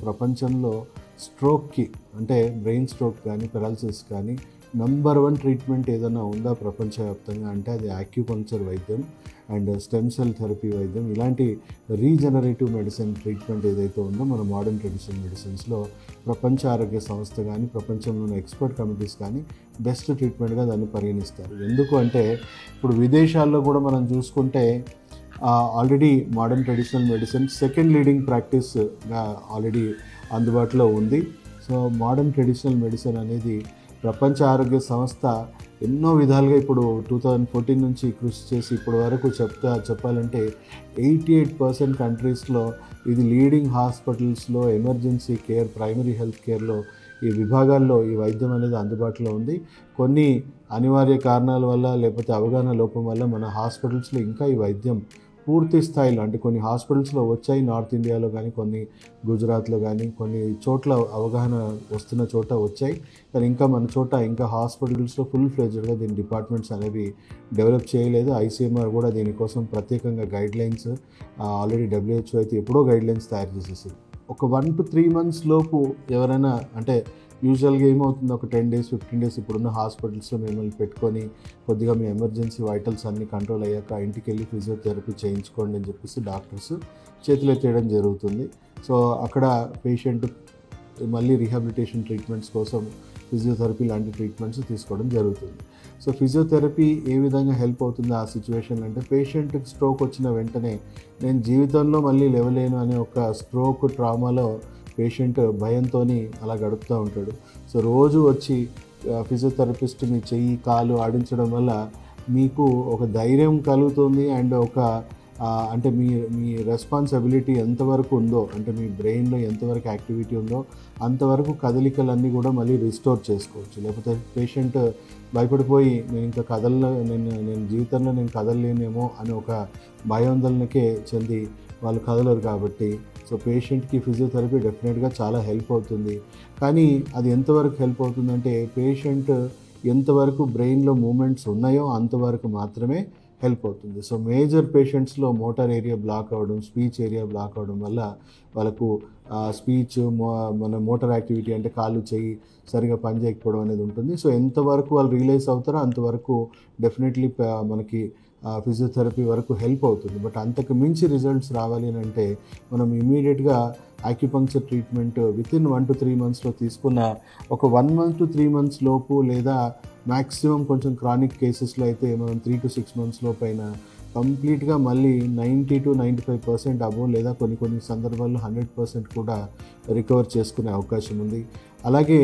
ప్రపంచంలో స్ట్రోక్కి అంటే brain stroke కానీ పెరాలసిస్ కానీ నంబర్ 1 ట్రీట్మెంట్ ఏదైనా ఉందా ప్రపంచవ్యాప్తంగా అంటే అది యాక్యుపంక్చర్ వైద్యం అండ్ స్టెమ్ సెల్ థెరపీ వైద్యం. ఇలాంటి రీజనరేటివ్ మెడిసిన్ ట్రీట్మెంట్ ఏదైతే ఉందో మన మోడర్న్ ట్రెడిషనల్ మెడిసిన్స్లో ప్రపంచ ఆరోగ్య సంస్థ కానీ ప్రపంచంలోని ఎక్స్పర్ట్ కమిటీస్ కానీ బెస్ట్ ట్రీట్మెంట్గా దాన్ని పరిగణిస్తారు. ఎందుకు అంటే ఇప్పుడు విదేశాల్లో కూడా మనం చూసుకుంటే already modern traditional medicine second leading ప్రాక్టీస్గా ఆల్రెడీ అందుబాటులో ఉంది. సో మోడర్న్ ట్రెడిషనల్ మెడిసిన్ అనేది ప్రపంచ ఆరోగ్య సంస్థ ఎన్నో విధాలుగా ఇప్పుడు 2014 నుంచి కృషి చేసి ఇప్పటి వరకు చెప్పాలంటే 88% కంట్రీస్లో ఇది లీడింగ్ హాస్పిటల్స్లో ఎమర్జెన్సీ కేర్, ప్రైమరీ హెల్త్ కేర్లో ఈ విభాగాల్లో ఈ వైద్యం అనేది అందుబాటులో ఉంది. కొన్ని అనివార్య కారణాల వల్ల లేకపోతే అవగాహన లోపం వల్ల మన హాస్పిటల్స్లో ఇంకా ఈ వైద్యం పూర్తి స్థాయిలో అంటే కొన్ని హాస్పిటల్స్లో వచ్చాయి, నార్త్ ఇండియాలో కానీ కొన్ని గుజరాత్లో కానీ కొన్ని చోట్ల అవగాహన వస్తున్న చోట వచ్చాయి. కానీ ఇంకా మన చోట ఇంకా హాస్పిటల్స్లో ఫుల్ ఫ్లెడ్జ్డ్గా దీని డిపార్ట్మెంట్స్ అనేవి డెవలప్ చేయలేదు. ఐసీఎంఆర్ కూడా దీనికోసం ప్రత్యేకంగా గైడ్లైన్స్ ఆల్రెడీ WHO అయితే ఎప్పుడో గైడ్లైన్స్ తయారు చేసేసింది. ఒక 1 to 3 months లోపు ఎవరైనా అంటే యూజువల్గా ఏమవుతుంది, ఒక 10 days 15 days ఇప్పుడున్న హాస్పిటల్స్లో మిమ్మల్ని పెట్టుకొని కొద్దిగా మీ ఎమర్జెన్సీ వైటల్స్ అన్నీ కంట్రోల్ అయ్యాక ఇంటికి వెళ్ళి ఫిజియోథెరపీ చేయించుకోండి అని చెప్పేసి డాక్టర్స్ చేతులు ఎత్తేయడం జరుగుతుంది. సో అక్కడ పేషెంట్ మళ్ళీ రీహాబిలిటేషన్ ట్రీట్మెంట్స్ కోసం ఫిజియోథెరపీ లాంటి ట్రీట్మెంట్స్ తీసుకోవడం జరుగుతుంది. సో ఫిజియోథెరపీ ఏ విధంగా హెల్ప్ అవుతుంది ఆ సిచ్యువేషన్ అంటే పేషెంట్కి స్ట్రోక్ వచ్చిన వెంటనే నేను జీవితంలో మళ్ళీ లేవలేను అనే ఒక స్ట్రోక్ ట్రామాలో పేషెంట్ భయంతో అలా గడుపుతూ ఉంటాడు. సో రోజు వచ్చి ఫిజియోథెరపిస్ట్ మీ చెయ్యి కాలు ఆడించడం వల్ల మీకు ఒక ధైర్యం కలుగుతుంది అండ్ ఒక అంటే మీ రెస్పాన్సిబిలిటీ ఎంతవరకు ఉందో అంటే మీ బ్రెయిన్లో ఎంతవరకు యాక్టివిటీ ఉందో అంతవరకు కదలికలన్నీ కూడా మళ్ళీ రిస్టోర్ చేసుకోవచ్చు. లేకపోతే పేషెంట్ భయపడిపోయి నేను ఇంకా నేను జీవితంలో నేను కదలలేనేమో అని ఒక భయాందోళనకే చెంది వాళ్ళు కదలరు. కాబట్టి సో పేషెంట్కి ఫిజియోథెరపీ డెఫినెట్గా చాలా హెల్ప్ అవుతుంది. కానీ అది ఎంతవరకు హెల్ప్ అవుతుందంటే పేషెంట్ ఎంతవరకు బ్రెయిన్లో మూమెంట్స్ ఉన్నాయో అంతవరకు మాత్రమే హెల్ప్ అవుతుంది. సో మేజర్ పేషెంట్స్లో మోటార్ ఏరియా బ్లాక్ అవ్వడం, స్పీచ్ ఏరియా బ్లాక్ అవ్వడం వల్ల వాళ్ళకు స్పీచ్ మన మోటార్ యాక్టివిటీ అంటే కాళ్ళు చెయ్యి సరిగా పనిచేయకపోవడం అనేది ఉంటుంది. సో ఎంతవరకు వాళ్ళు రియలైజ్ అవుతారో అంతవరకు డెఫినెట్లీ మనకి ఫిజియోథెరపీ వరకు హెల్ప్ అవుతుంది. బట్ అంతకు మించి రిజల్ట్స్ రావాలి అని అంటే మనం ఇమీడియట్గా యాక్యుపంక్చర్ ట్రీట్మెంట్ వితిన్ 1 to 3 monthsలో తీసుకున్న ఒక 1 month to 3 months లోపు లేదా మ్యాక్సిమం కొంచెం క్రానిక్ కేసెస్లో అయితే మనం 3 to 6 months లోపైన కంప్లీట్గా మళ్ళీ 90 to 95% అబోవ్ లేదా కొన్ని సందర్భాల్లో 100% కూడా రికవర్ చేసుకునే అవకాశం ఉంది. అలాగే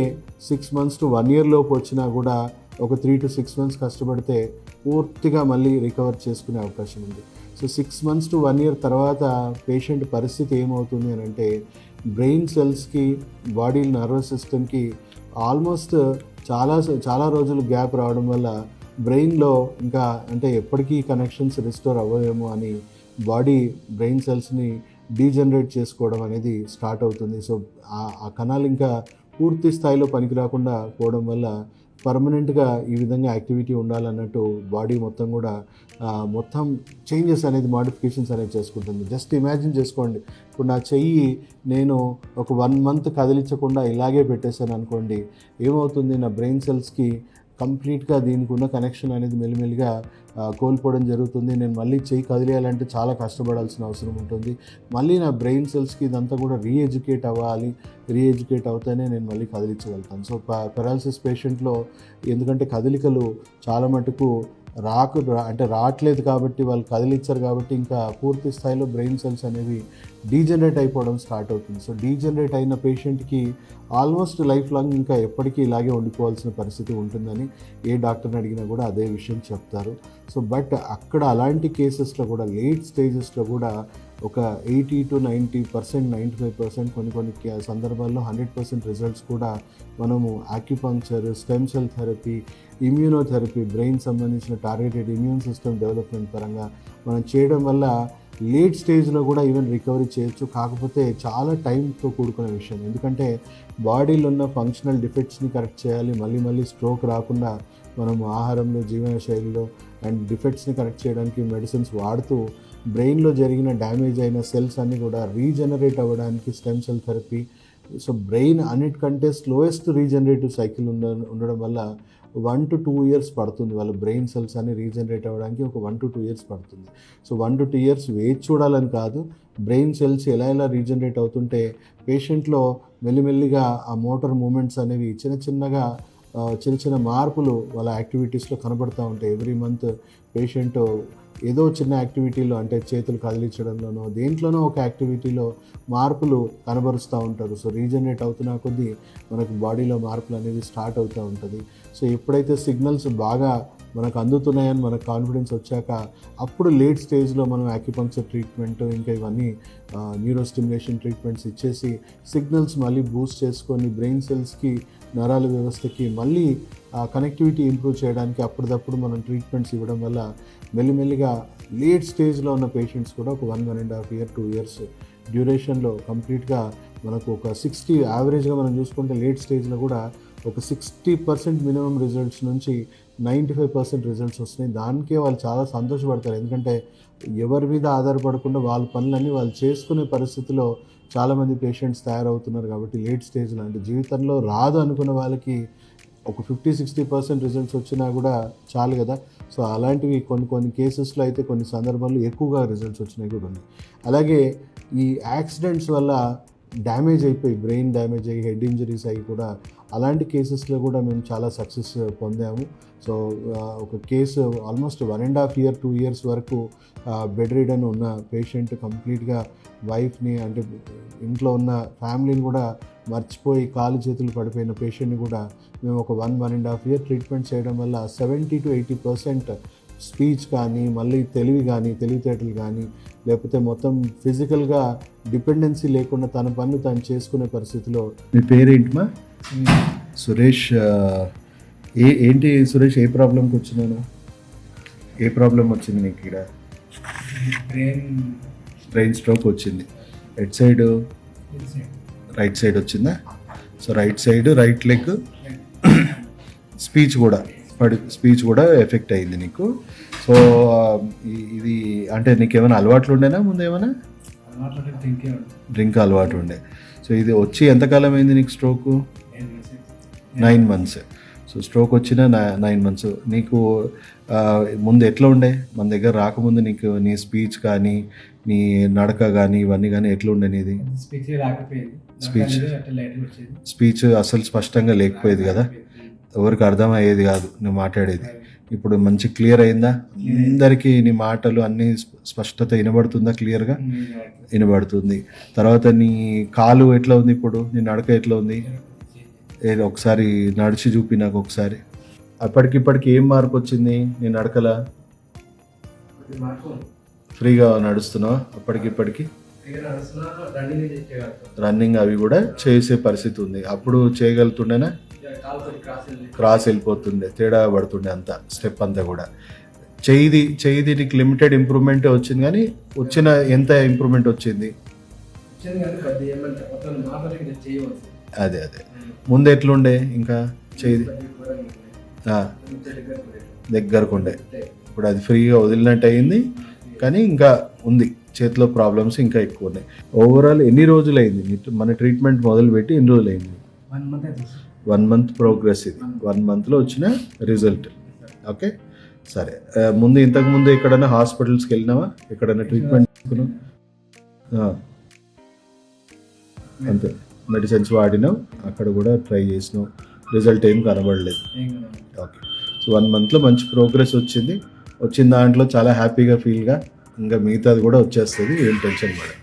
6 months to 1 year లోపు వచ్చినా కూడా ఒక 3 to 6 months కష్టపడితే పూర్తిగా మళ్ళీ రికవర్ చేసుకునే అవకాశం ఉంది. సో 6 months to 1 year తర్వాత పేషెంట్ పరిస్థితి ఏమవుతుంది అని అంటే బ్రెయిన్ సెల్స్కి బాడీ నర్వస్ సిస్టమ్కి ఆల్మోస్ట్ చాలా రోజులు గ్యాప్ రావడం వల్ల బ్రెయిన్లో ఇంకా అంటే ఎప్పటికీ కనెక్షన్స్ రిస్టోర్ అవ్వవేమో అని బాడీ బ్రెయిన్ సెల్స్ని డీజనరేట్ చేసుకోవడం అనేది స్టార్ట్ అవుతుంది. సో ఆ కణాలు ఇంకా పూర్తి స్థాయిలో పనికి రాకుండా పోవడం వల్ల పర్మనెంట్గా ఈ విధంగా యాక్టివిటీ ఉండాలన్నట్టు బాడీ మొత్తం కూడా మొత్తం చేంజెస్ అనేది మాడిఫికేషన్స్ అనేది చేసుకుంటుంది. జస్ట్ ఇమాజిన్ చేసుకోండి, ఇప్పుడు నా చెయ్యి నేను ఒక 1 month కదిలించకుండా ఇలాగే పెట్టేశాను అనుకోండి, ఏమవుతుంది నా బ్రెయిన్ సెల్స్కి కంప్లీట్గా దీనికి ఉన్న కనెక్షన్ అనేది మెల్లిమెల్లిగా కోల్పోవడం జరుగుతుంది. నేను మళ్ళీ చెయ్యి కదిలేయాలంటే చాలా కష్టపడాల్సిన అవసరం ఉంటుంది. మళ్ళీ నా బ్రెయిన్ సెల్స్కి ఇదంతా కూడా రీఎడ్యుకేట్ అవుతానే నేను మళ్ళీ కదిలించగలుగుతాను. సో పెరాలసిస్ పేషెంట్లో ఎందుకంటే కదలికలు చాలా మటుకు రావట్లేదు కాబట్టి వాళ్ళు కదిలించారు కాబట్టి ఇంకా పూర్తి స్థాయిలో బ్రెయిన్ సెల్స్ అనేవి డీజనరేట్ అయిపోవడం స్టార్ట్ అవుతుంది. సో డీజనరేట్ అయిన పేషెంట్కి ఆల్మోస్ట్ లైఫ్ లాంగ్ ఇంకా ఎప్పటికీ ఇలాగే ఉండిపోవాల్సిన పరిస్థితి ఉంటుందని ఏ డాక్టర్ని అడిగినా కూడా అదే విషయం చెప్తారు. సో బట్ అక్కడ అలాంటి కేసెస్లో కూడా లేట్ స్టేజెస్లో కూడా ఒక 80 to 90%, 95% కొన్ని సందర్భాల్లో 100% రిజల్ట్స్ కూడా మనము acupuncture, stem cell therapy, immunotherapy, brain సంబంధించిన టార్గెటెడ్ ఇమ్యూన్ సిస్టమ్ డెవలప్మెంట్ పరంగా మనం చేయడం వల్ల లేట్ స్టేజ్లో కూడా ఈవెన్ రికవరీ చేయొచ్చు. కాకపోతే చాలా టైంతో కూడుకునే విషయం, ఎందుకంటే బాడీలో ఉన్న ఫంక్షనల్ డిఫెక్ట్స్ని కరెక్ట్ చేయాలి. మళ్ళీ స్ట్రోక్ రాకుండా మనం ఆహారంలో, జీవన శైలిలో అండ్ డిఫెక్ట్స్ని కరెక్ట్ చేయడానికి మెడిసిన్స్ వాడుతూ బ్రెయిన్లో జరిగిన డ్యామేజ్ అయిన సెల్స్ అన్నీ కూడా రీజనరేట్ అవ్వడానికి stem cell therapy so brain అన్నిటికంటే స్లోయెస్ట్ రీజనరేటివ్ సైకిల్ ఉండడం వల్ల 1 to 2 years పడుతుంది వాళ్ళ బ్రెయిన్ సెల్స్ అన్ని రీజనరేట్ అవ్వడానికి. ఒక 1 to 2 years పడుతుంది. సో 1 to 2 years వెయిట్ చూడాలని కాదు, బ్రెయిన్ సెల్స్ ఎలా రీజనరేట్ అవుతుంటే పేషెంట్లో మెల్లిమెల్లిగా ఆ మోటార్ మూమెంట్స్ అనేవి చిన్న చిన్న మార్పులు వాళ్ళ యాక్టివిటీస్లో కనబడుతూ ఉంటాయి. ఎవ్రీ మంత్ పేషెంట్ ఏదో చిన్న యాక్టివిటీలో, అంటే చేతులు కదిలించడంలోనో దేంట్లోనో ఒక యాక్టివిటీలో మార్పులు కనబరుస్తూ ఉంటారు. సో రీజనరేట్ అవుతున్న కొద్దీ మనకు బాడీలో మార్పులు అనేవి స్టార్ట్ అవుతూ ఉంటుంది. సో ఎప్పుడైతే సిగ్నల్స్ బాగా మనకు అందుతున్నాయని మనకు కాన్ఫిడెన్స్ వచ్చాక అప్పుడు లేట్ స్టేజ్లో మనం యాక్యుపంక్చర్ ట్రీట్మెంట్ ఇంకా ఇవన్నీ న్యూరో స్టిమ్యులేషన్ ట్రీట్మెంట్స్ ఇచ్చేసి సిగ్నల్స్ మళ్ళీ బూస్ట్ చేసుకొని బ్రెయిన్ సెల్స్కి, నరాల వ్యవస్థకి మళ్ళీ కనెక్టివిటీ ఇంప్రూవ్ చేయడానికి అప్పటిదప్పుడు మనం ట్రీట్మెంట్స్ ఇవ్వడం వల్ల మెల్లిమెల్లిగా లేట్ స్టేజ్లో ఉన్న పేషెంట్స్ కూడా ఒక 1.5 year 2 years డ్యూరేషన్లో కంప్లీట్గా మనకు ఒక 60 యావరేజ్గా మనం చూసుకుంటే లేట్ స్టేజ్లో కూడా ఒక 60% మినిమం రిజల్ట్స్ నుంచి 95% రిజల్ట్స్ వస్తున్నాయి. దానికే వాళ్ళు చాలా సంతోషపడతారు. ఎందుకంటే ఎవరి మీద ఆధారపడకుండా వాళ్ళ పనులన్నీ వాళ్ళు చేసుకునే పరిస్థితిలో చాలామంది పేషెంట్స్ తయారవుతున్నారు. కాబట్టి లేట్ స్టేజ్లో, అంటే జీవితంలో రాదు అనుకున్న వాళ్ళకి ఒక 50-60% రిజల్ట్స్ వచ్చినా కూడా చాలు కదా. సో అలాంటివి కొన్ని కేసెస్లో అయితే కొన్ని సందర్భాల్లో ఎక్కువగా రిజల్ట్స్ వచ్చినాయి కూడా ఉన్నాయి. అలాగే ఈ యాక్సిడెంట్స్ వల్ల డ్యామేజ్ అయిపోయి, బ్రెయిన్ డ్యామేజ్ అయ్యి, హెడ్ ఇంజరీస్ అయ్యి కూడా అలాంటి కేసెస్లో కూడా మేము చాలా సక్సెస్ పొందాము. సో ఒక కేసు ఆల్మోస్ట్ 1.5 year 2 years వరకు బెడ్ రిడన్ ఉన్న పేషెంట్ కంప్లీట్గా వైఫ్ని, అంటే ఇంట్లో ఉన్న ఫ్యామిలీని కూడా మర్చిపోయి కాలు చేతులు పడిపోయిన పేషెంట్ని కూడా మేము ఒక 1.5 year ట్రీట్మెంట్ చేయడం వల్ల 70 to 80% స్పీచ్ కానీ, మళ్ళీ తెలివితేటలు కానీ, లేకపోతే మొత్తం ఫిజికల్గా డిపెండెన్సీ లేకుండా తన పనులు తను చేసుకునే పరిస్థితిలో. మీ పేరేంటమ్మా? సురేష్. ఏంటి సురేష్, ఏ ప్రాబ్లంకి వచ్చినాను? ఏ ప్రాబ్లం వచ్చింది నీకు? ఇక్కడ బ్రెయిన్ స్ట్రోక్ వచ్చింది. హెడ్ సైడ్, రైట్ సైడ్ వచ్చిందా? So right side, right leg, speech కూడా ఎఫెక్ట్ అయింది నీకు. సో ఇది అంటే నీకు ఏమైనా అలవాట్లు ఉండేనా ముందు? ఏమైనా డ్రింక్ అలవాటు ఉండే. సో ఇది వచ్చి ఎంతకాలం అయింది నీకు స్ట్రోక్? 9 months. సో స్ట్రోక్ వచ్చిన 9 months. నీకు ముందు ఎట్లా ఉండే? మన దగ్గర రాకముందు నీకు నీ స్పీచ్ కానీ, నీ నడక కానీ, ఇవన్నీ కానీ ఎట్లా ఉండే నీది? స్పీచ్ అసలు స్పష్టంగా లేకపోయేది కదా, ఎవరికి అర్థమయ్యేది కాదు నువ్వు మాట్లాడేది. ఇప్పుడు మంచి క్లియర్ అయిందా? అందరికీ నీ మాటలు అన్నీ స్పష్టత వినబడుతుందా? క్లియర్గా వినబడుతుంది. తర్వాత నీ కాలు ఎట్లా ఉంది ఇప్పుడు? నీ నడక ఎట్లా ఉంది? ఏదో ఒకసారి నడిచి చూపి నాకు ఒకసారి. అప్పటికిప్పటికి ఏం మార్పు వచ్చింది నీ నడకలా? ఫ్రీగా నడుస్తున్నావా? అప్పటికిప్పటికి రన్నింగ్ అవి కూడా చేసే పరిస్థితి ఉంది. అప్పుడు చేయగలుగుతుండేనా? క్రాస్ వెళ్ళిపోతుండే, తేడా పడుతుండే అంతా, స్టెప్ అంతా కూడా. చెయ్యిది నీకు లిమిటెడ్ ఇంప్రూవ్మెంటే వచ్చింది, కానీ వచ్చిన ఎంత ఇంప్రూవ్మెంట్ వచ్చింది? అదే ముందు ఎట్లుండే? ఇంకా చెయ్యి దగ్గరకుండే, ఇప్పుడు అది ఫ్రీగా వదిలినట్టు అయింది, కానీ ఇంకా ఉంది, చేతిలో ప్రాబ్లమ్స్ ఇంకా ఎక్కువ ఉన్నాయి. ఓవరాల్ ఎన్ని రోజులు అయింది మన ట్రీట్మెంట్ మొదలుపెట్టి? ఎన్ని రోజులు అయింది? 1 month ప్రోగ్రెస్. ఇది 1 monthలో వచ్చిన రిజల్ట్. ఓకే, సరే. ఇంతకుముందు ఎక్కడైనా హాస్పిటల్స్కి వెళ్ళినావా? ఎక్కడైనా ట్రీట్మెంట్ తీసుకున్నావు? అంతే, మెడిసిన్స్ వాడినావు, అక్కడ కూడా ట్రై చేసినావు, రిజల్ట్ ఏం కనబడలేదు. ఓకే, సో 1 monthలో మంచి ప్రోగ్రెస్ వచ్చిన దాంట్లో చాలా హ్యాపీగా ఫీల్గా, ఇంకా మిగతాది కూడా వచ్చేస్తుంది, ఏం టెన్షన్ పడదు.